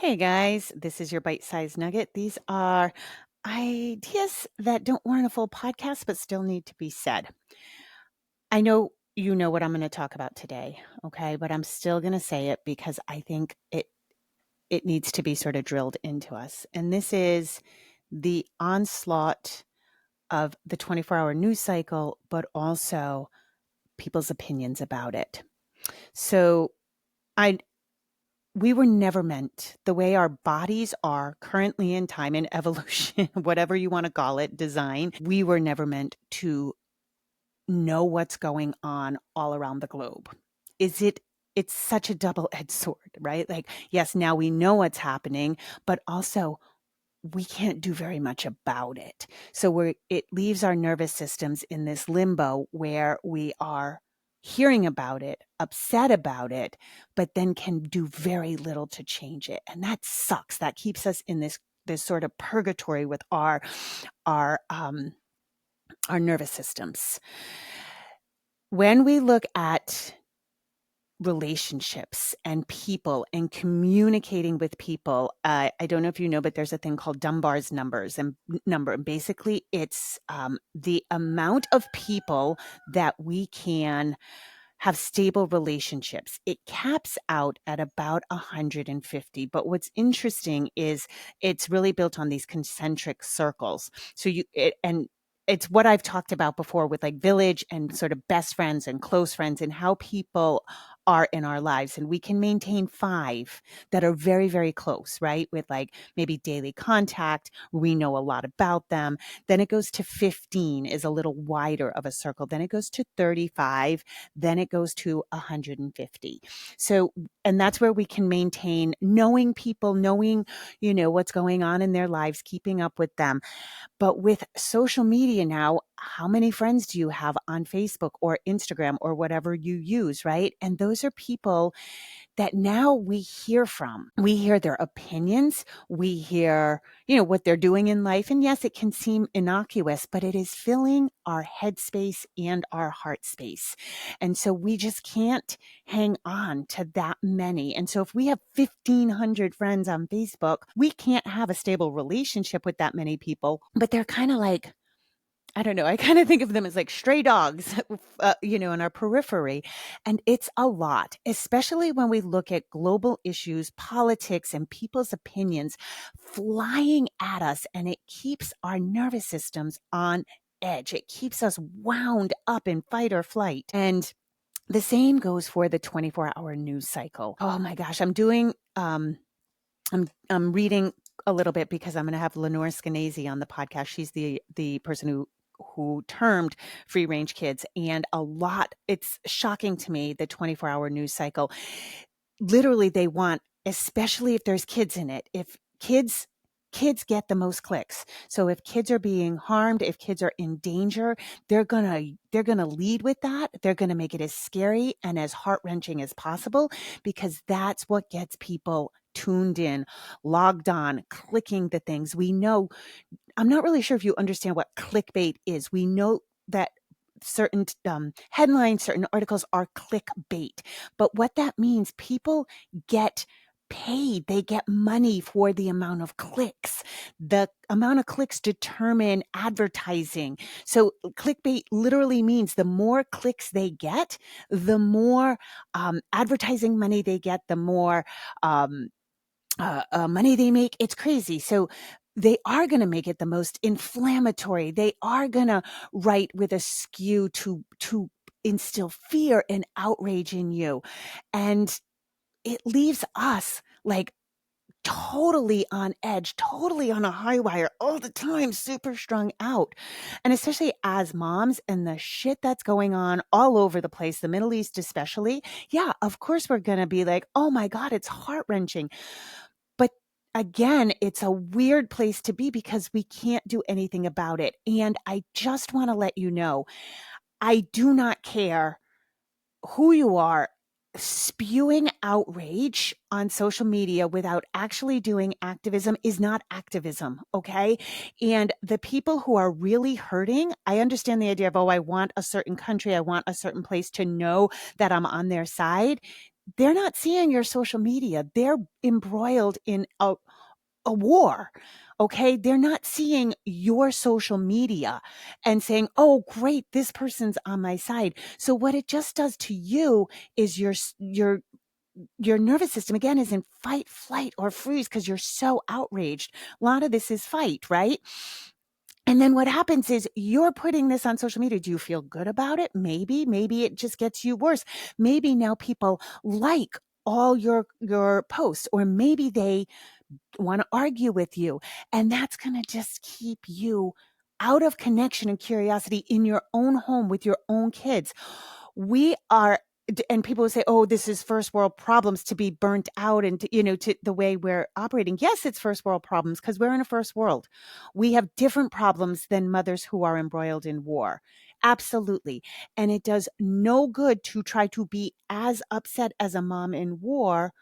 Hey guys, this is your bite-sized nugget. These are ideas that don't warrant a full podcast but still need to be said. I know you know what I'm going to talk about today, okay? But I'm still going to say it because I think it needs to be sort of drilled into us. And this is the onslaught of the 24-hour news cycle, but also people's opinions about it. So, I we were never meant the way our bodies are currently in time in evolution, whatever you want to call it, design. We were never meant to know what's going on all around the globe. Is it? It's such a double-edged sword, right? Like, yes, now we know what's happening, but also we can't do very much about it. So it leaves our nervous systems in this limbo where we are hearing about it, upset about it, but then can do very little to change it. And that sucks. That keeps us in this sort of purgatory with our um our nervous systems. When we look at relationships and people and communicating with people. I don't know if you know, but there's a thing called Dunbar's number. And basically, it's the amount of people that we can have stable relationships. It caps out at about 150. But what's interesting is it's really built on these concentric circles. And it's what I've talked about before with like village and sort of best friends and close friends and how people are in our lives. And we can maintain 5 that are very, very close, right? With like maybe daily contact. We know a lot about them. Then it goes to 15 is a little wider of a circle. Then it goes to 35. Then it goes to 150. So, and that's where we can maintain knowing people, knowing, what's going on in their lives, keeping up with them. But with social media now, how many friends do you have on Facebook or Instagram or whatever you use, right? And those are people that now we hear from. We hear their opinions. We hear, what they're doing in life. And yes, it can seem innocuous, but it is filling our headspace and our heart space. And so we just can't hang on to that many. And so if we have 1,500 friends on Facebook, we can't have a stable relationship with that many people, but they're kind of like, I don't know. I kind of think of them as like stray dogs, in our periphery. And it's a lot, especially when we look at global issues, politics, and people's opinions flying at us. And it keeps our nervous systems on edge. It keeps us wound up in fight or flight. And the same goes for the 24-hour news cycle. Oh my gosh. I'm reading a little bit because I'm going to have Lenore Skenazy on the podcast. She's the person who termed free range kids, and it's shocking to me, the 24-hour news cycle. Literally, they want, especially if there's kids in it, if kids get the most clicks. So if kids are being harmed, if kids are in danger, they're going to lead with that. They're going to make it as scary and as heart-wrenching as possible because that's what gets people tuned in, logged on, clicking the things. We know, I'm not really sure if you understand what clickbait is. We know that certain headlines, certain articles are clickbait. But what that means, people get paid. They get money for the amount of clicks. The amount of clicks determine advertising. So clickbait literally means the more clicks they get, the more advertising money they get, the more money they make. It's crazy. So they are going to make it the most inflammatory. They are going to write with a skew to instill fear and outrage in you. And it leaves us like totally on edge, totally on a high wire all the time, super strung out. And especially as moms and the shit that's going on all over the place, the Middle East especially. Yeah, of course we're going to be like, oh my God, it's heart-wrenching. But again, it's a weird place to be because we can't do anything about it. And I just want to let you know, I do not care who you are. Spewing outrage on social media without actually doing activism is not activism, okay? And the people who are really hurting, I understand the idea of, I want a certain country, I want a certain place to know that I'm on their side. they're not seeing your social media. They're embroiled in a war. Okay. They're not seeing your social media and saying, oh, great, this person's on my side. So what it just does to you is your nervous system again is in fight, flight, or freeze because you're so outraged. A lot of this is fight, right? And then what happens is you're putting this on social media. Do you feel good about it? Maybe it just gets you worse. Maybe now people like all your posts, or maybe they want to argue with you. And that's going to just keep you out of connection and curiosity in your own home with your own kids. We are, and people will say, oh, this is first world problems to be burnt out and to the way we're operating. Yes, it's first world problems because we're in a first world. We have different problems than mothers who are embroiled in war. Absolutely. And it does no good to try to be as upset as a mom in war.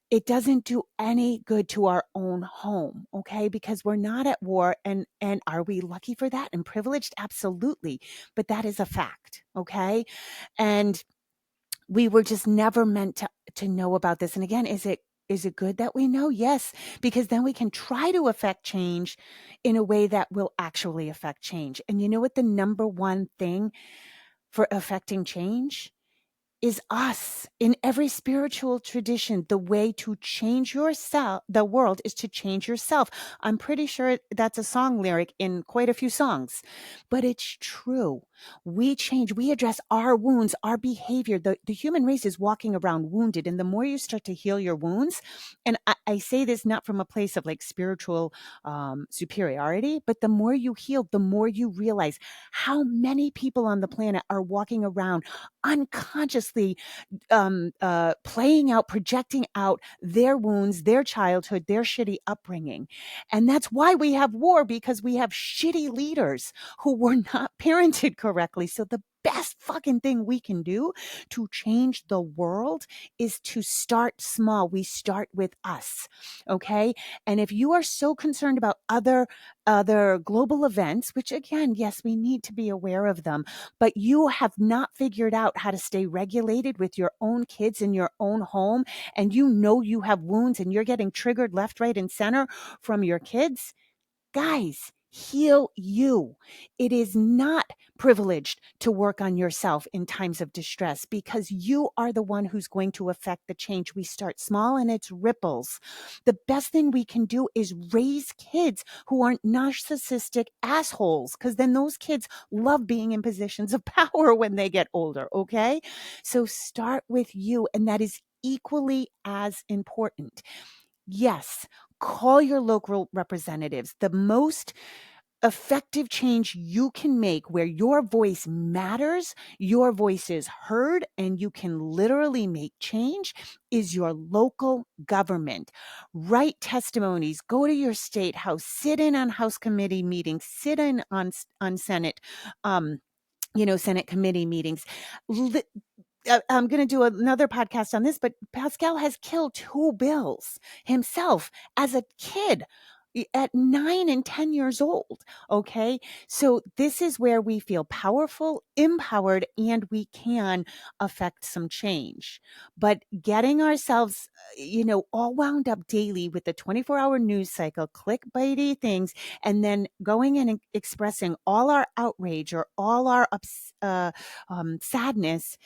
It doesn't do any good to our own home, okay? Because we're not at war, and are we lucky for that and privileged? Absolutely. But that is a fact, okay? And we were just never meant to know about this. And again, is it good that we know? Yes, because then we can try to affect change in a way that will actually affect change. And you know what the number one thing for affecting change is us. In every spiritual tradition, the way to change yourself, the world, is to change yourself. I'm pretty sure that's a song lyric in quite a few songs, but it's true. We change, we address our wounds, our behavior. The human race is walking around wounded. And the more you start to heal your wounds, and I say this not from a place of like spiritual superiority, but the more you heal, the more you realize how many people on the planet are walking around unconsciously playing out, projecting out their wounds, their childhood, their shitty upbringing. And that's why we have war, because we have shitty leaders who were not parented correctly. So the best fucking thing we can do to change the world is to start small. We start with us. Okay. And if you are so concerned about other global events, which again, yes, we need to be aware of them, but you have not figured out how to stay regulated with your own kids in your own home, and you have wounds and you're getting triggered left, right, and center from your kids, guys, heal you. It is not privileged to work on yourself in times of distress, because you are the one who's going to affect the change. We start small and it's ripples. The best thing we can do is raise kids who aren't narcissistic assholes, because then those kids love being in positions of power when they get older. Okay. So start with you. And that is equally as important. Yes, call your local representatives. The most effective change you can make, where your voice matters, your voice is heard, and you can literally make change, is your local government. Write testimonies, go to your state house, sit in on House committee meetings, sit in on Senate, Senate committee meetings. I'm going to do another podcast on this, but Pascal has killed 2 bills himself as a kid at 9 and 10 years old. Okay. So this is where we feel powerful, empowered, and we can affect some change. But getting ourselves, all wound up daily with the 24-hour news cycle, clickbaity things, and then going in and expressing all our outrage or all our sadness,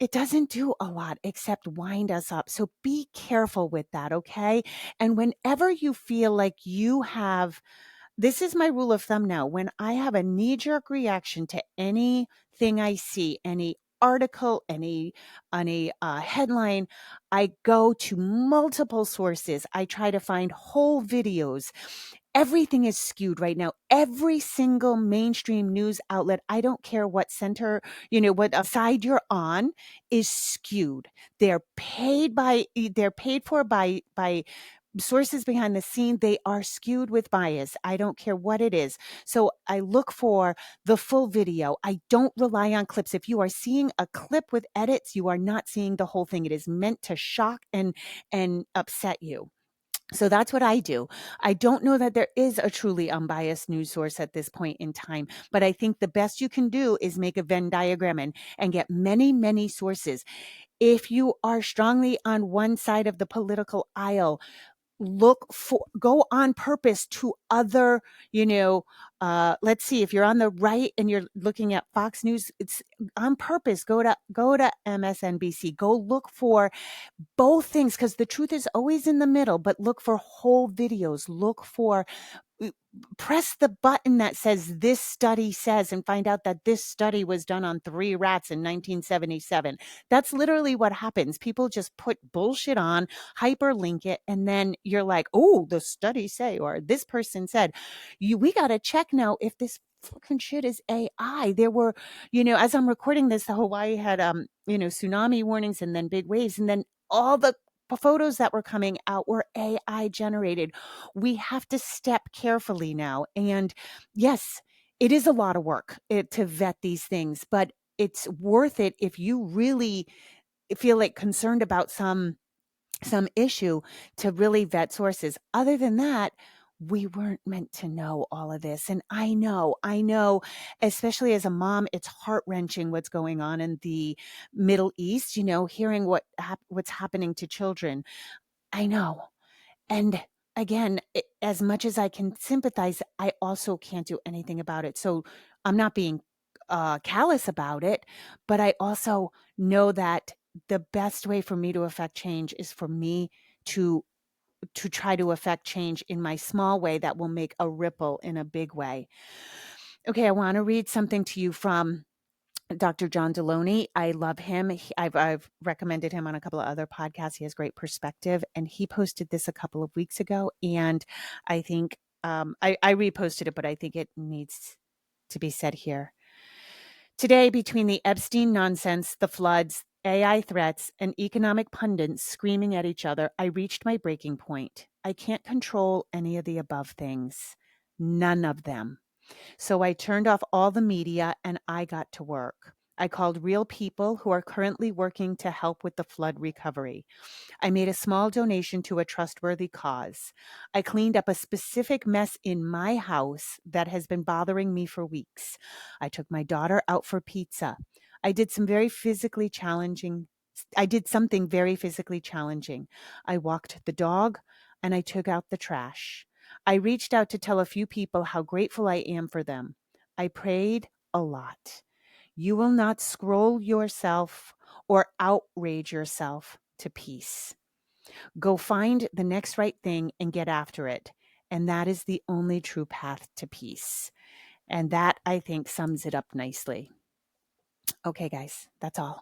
it doesn't do a lot except wind us up. So be careful with that, okay? And whenever you feel like you have, this is my rule of thumb now, when I have a knee-jerk reaction to anything I see, any article, any headline, I go to multiple sources. I try to find whole videos. Everything is skewed right now. Every single mainstream news outlet, I don't care what center, what side you're on, is skewed. They're paid for by sources behind the scene. They are skewed with bias. I don't care what it is. So I look for the full video. I don't rely on clips. If you are seeing a clip with edits, you are not seeing the whole thing. It is meant to shock and upset you. So that's what I do. I don't know that there is a truly unbiased news source at this point in time, but I think the best you can do is make a Venn diagram and get many, many sources. If you are strongly on one side of the political aisle, go on purpose to other, let's see, if you're on the right and you're looking at Fox News, it's on purpose. Go to MSNBC, go look for both things, because the truth is always in the middle, but look for whole videos, press the button that says this study says, and find out that this study was done on 3 rats in 1977. That's literally what happens. People just put bullshit on, hyperlink it, and then you're like, oh, the study say, or this person said. We got to check now if this fucking shit is AI. There were, as I'm recording this, the Hawaii had, tsunami warnings and then big waves, and then all the photos that were coming out were AI generated. We have to step carefully now. And yes, it is a lot of work to vet these things, but it's worth it if you really feel like concerned about some issue, to really vet sources. Other than that, we weren't meant to know all of this. And I know, especially as a mom, it's heart-wrenching what's going on in the Middle East, hearing what's happening to children. I know. And again, as much as I can sympathize, I also can't do anything about it. So I'm not being callous about it, but I also know that the best way for me to affect change is for me to try to affect change in my small way that will make a ripple in a big way. Okay, I want to read something to you from Dr. John Deloney. I love him. I've recommended him on a couple of other podcasts. He has great perspective, and he posted this a couple of weeks ago. And I think I reposted it, but I think it needs to be said here. Today, between the Epstein nonsense, the floods, AI threats, and economic pundits screaming at each other, I reached my breaking point. I can't control any of the above things. None of them. So I turned off all the media and I got to work. I called real people who are currently working to help with the flood recovery. I made a small donation to a trustworthy cause. I cleaned up a specific mess in my house that has been bothering me for weeks. I took my daughter out for pizza. I did something very physically challenging. I walked the dog and I took out the trash. I reached out to tell a few people how grateful I am for them. I prayed a lot. You will not scroll yourself or outrage yourself to peace. Go find the next right thing and get after it. And that is the only true path to peace. And that, I think, sums it up nicely. Okay, guys, that's all.